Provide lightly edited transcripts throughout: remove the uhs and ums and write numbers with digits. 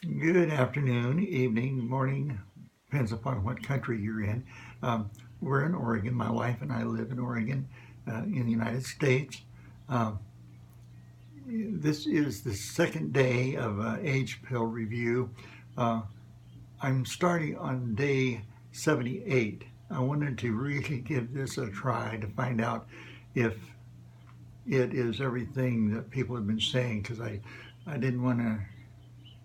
Good afternoon, evening, morning, depends upon what country you're in. Um, we're in Oregon. My wife and I live in Oregon, in the United States. Um, this is the second day of age pill review. Uh, I'm starting on day 78. I wanted to really give this a try to find out if it is everything that people have been saying because I didn't want to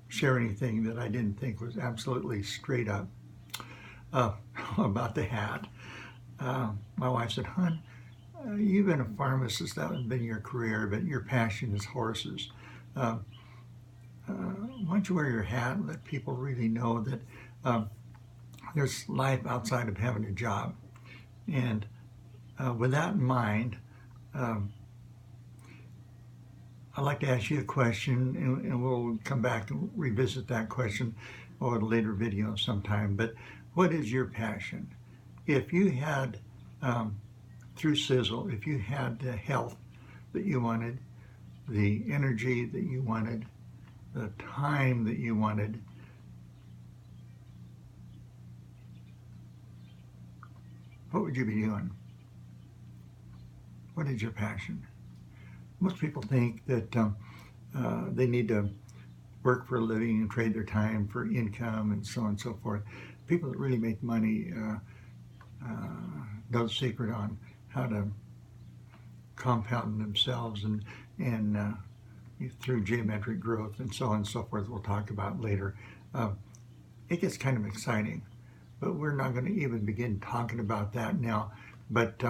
share anything that I didn't think was absolutely straight up. uh, about the hat. My wife said, "Hon, you've been a pharmacist. That has been your career, but your passion is horses. Uh, why don't you wear your hat and let people really know that um, there's life outside of having a job?" And with that in mind, um, I'd like to ask you a question, and we'll come back and revisit that question or a later video sometime. But what is your passion? If you had um, through Sizzle, if you had the health that you wanted, the energy that you wanted, the time that you wanted, what would you be doing? What is your passion? Most people think that they need to work for a living and trade their time for income and so on and so forth. People that really make money know the secret on how to compound themselves and through geometric growth and so on and so forth. We'll talk about later. Uh, it gets kind of exciting, but we're not going to even begin talking about that now. But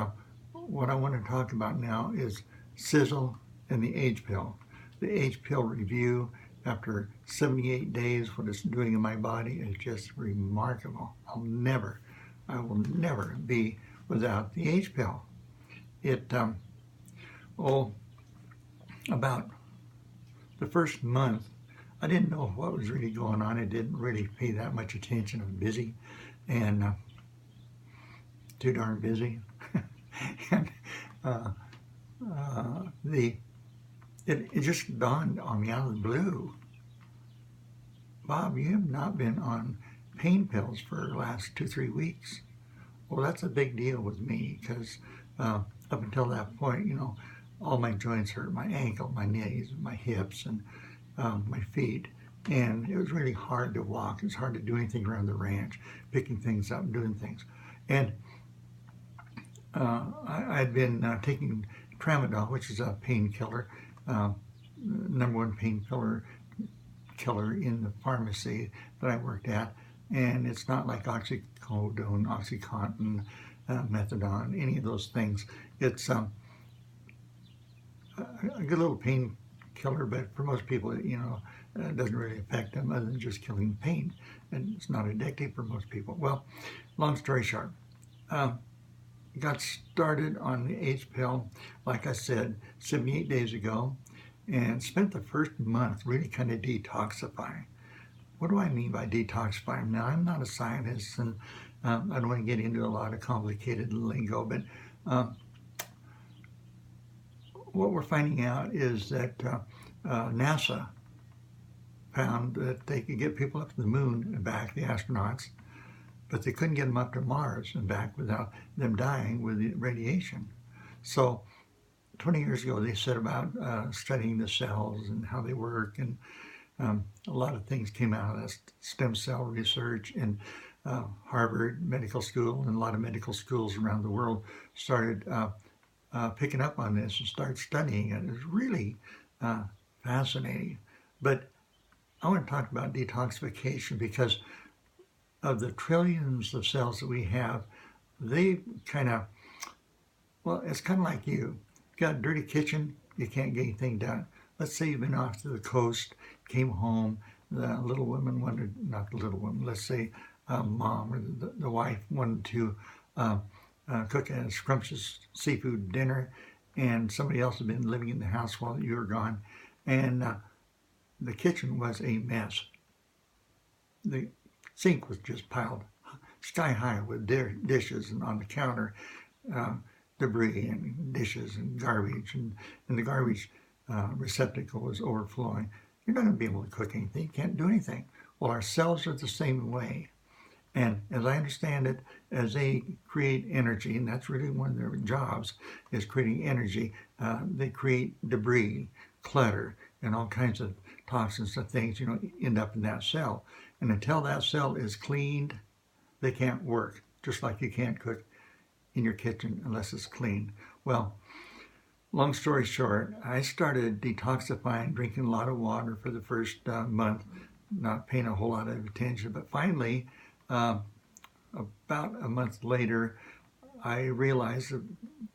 what I want to talk about now is Sizzle and the age pill. The age pill review after 78 days, what it's doing in my body is just remarkable. I will never be without the age pill. It, oh, about the first month, I didn't know what was really going on. I didn't really pay that much attention. I was busy and too darn busy. and uh, the it just dawned on me out of the blue. Bob, you have not been on pain pills for the last 2, 3 weeks. Well, that's a big deal with me because up until that point, all my joints hurt, my ankle, my knees, my hips, and my feet. And it was really hard to walk. It was hard to do anything around the ranch, picking things up and doing things. And I'd been taking tramadol, which is a painkiller, uh, number one painkiller killer in the pharmacy that I worked at. And it's not like oxycodone, oxycontin, methadone, any of those things. It's a good little painkiller, but for most people, it doesn't really affect them other than just killing pain. And it's not addictive for most people. Well, long story short, got started on the H pill, like I said, 78 days ago, and spent the first month really kind of detoxifying. What do I mean by detoxifying? Now, I'm not a scientist, and I don't want to get into a lot of complicated lingo, but um, what we're finding out is that NASA found that they could get people up to the moon and back, the astronauts, but they couldn't get them up to Mars and back without them dying with the radiation. So 20 years ago, they set about studying the cells and how they work, and a lot of things came out of that stem cell research, and Harvard Medical School and a lot of medical schools around the world started picking up on this and start studying it. It was really fascinating. But I want to talk about detoxification because of the trillions of cells that we have. They kind of, well, it's kind of like you. Got a dirty kitchen, you can't get anything done. Let's say you've been off to the coast, came home, the little woman wanted, not the little woman, let's say mom or the wife wanted to cook a scrumptious seafood dinner, and somebody else had been living in the house while you were gone, and the kitchen was a mess. The sink was just piled sky high with dishes, and on the counter, uh, debris and dishes and garbage, and the garbage receptacle was overflowing. you're not going to be able to cook anything. You can't do anything. Well, our cells are the same way. And as I understand it, as they create energy, and that's really one of their jobs, is creating energy, they create debris, clutter, and all kinds of toxins and things, end up in that cell. And until that cell is cleaned, they can't work, just like you can't cook in your kitchen unless it's clean. Well, long story short, I started detoxifying, drinking a lot of water for the first month, not paying a whole lot of attention, but finally, about a month later, I realized that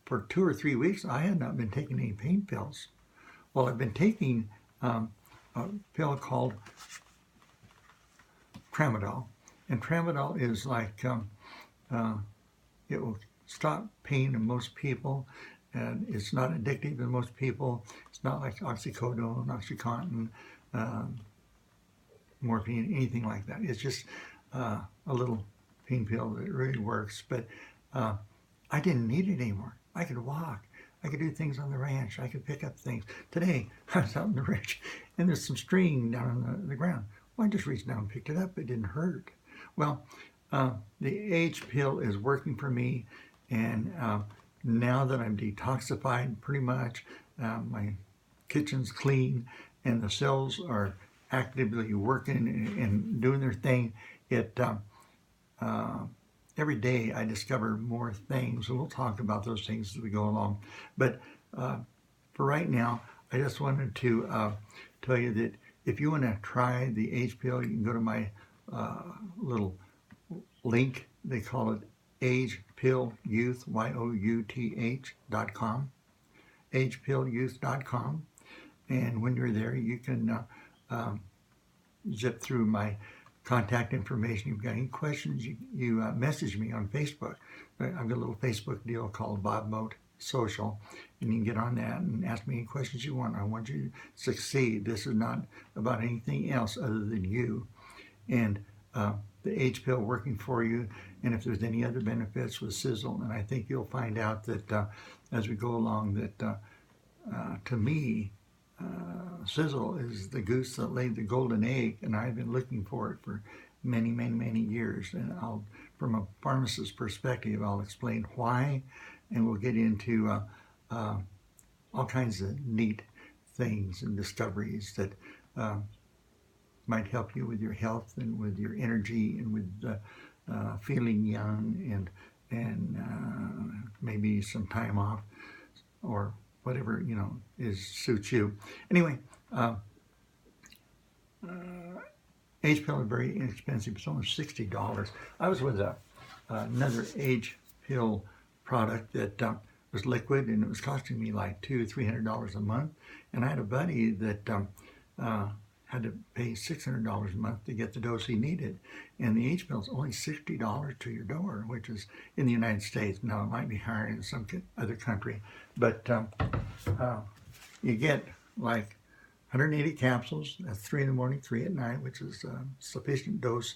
for 2 or 3 weeks I had not been taking any pain pills. Well, I've been taking a pill called tramadol, and tramadol is like it will stop pain in most people, and it's not addictive in most people. It's not like oxycodone, oxycontin, morphine, anything like that. It's just a little pain pill that really works, but I didn't need it anymore. I could walk. I could do things on the ranch. I could pick up things. Today, I was out on the ranch, and there's some string down on the ground. Well, I just reached down and picked it up. It didn't hurt. Well, the H pill is working for me, and now that I'm detoxified pretty much, my kitchen's clean, and the cells are actively working and doing their thing, every day I discover more things, and we'll talk about those things as we go along. But for right now, I just wanted to tell you that if you want to try the H pill, you can go to my little link. They call it Age Pill Youth, YOUTH.com, agepillyouth.com. And when you're there, you can zip through my contact information. If you've got any questions, you message me on Facebook. I've got a little Facebook deal called Bob Moat Social, and you can get on that and ask me any questions you want. I want you to succeed. This is not about anything else other than you and the H pill working for you. And if there's any other benefits with Sizzle, and I think you'll find out that as we go along that to me, Sizzle is the goose that laid the golden egg, and I've been looking for it for many, many, many years. And from a pharmacist perspective, I'll explain why, and we'll get into all kinds of neat things and discoveries that might help you with your health and with your energy and with feeling young and maybe some time off or whatever suits you. Anyway, H pill is very inexpensive. It's almost $60. I was with another H pill product that was liquid, and it was costing me like $200-300 a month. And I had a buddy that had to pay $600 a month to get the dose he needed. And the H pill is only $60 to your door, which is in the United States. Now, it might be higher in some other country, but you get like 180 capsules. That's 3 in the morning, 3 at night, which is a sufficient dose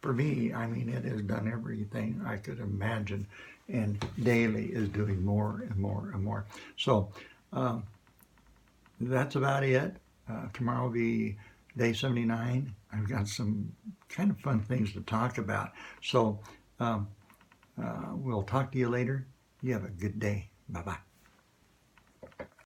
for me. I mean, it has done everything I could imagine, and daily is doing more and more and more. So that's about it. Tomorrow will be day 79. I've got some kind of fun things to talk about. So we'll talk to you later. You have a good day. Bye-bye.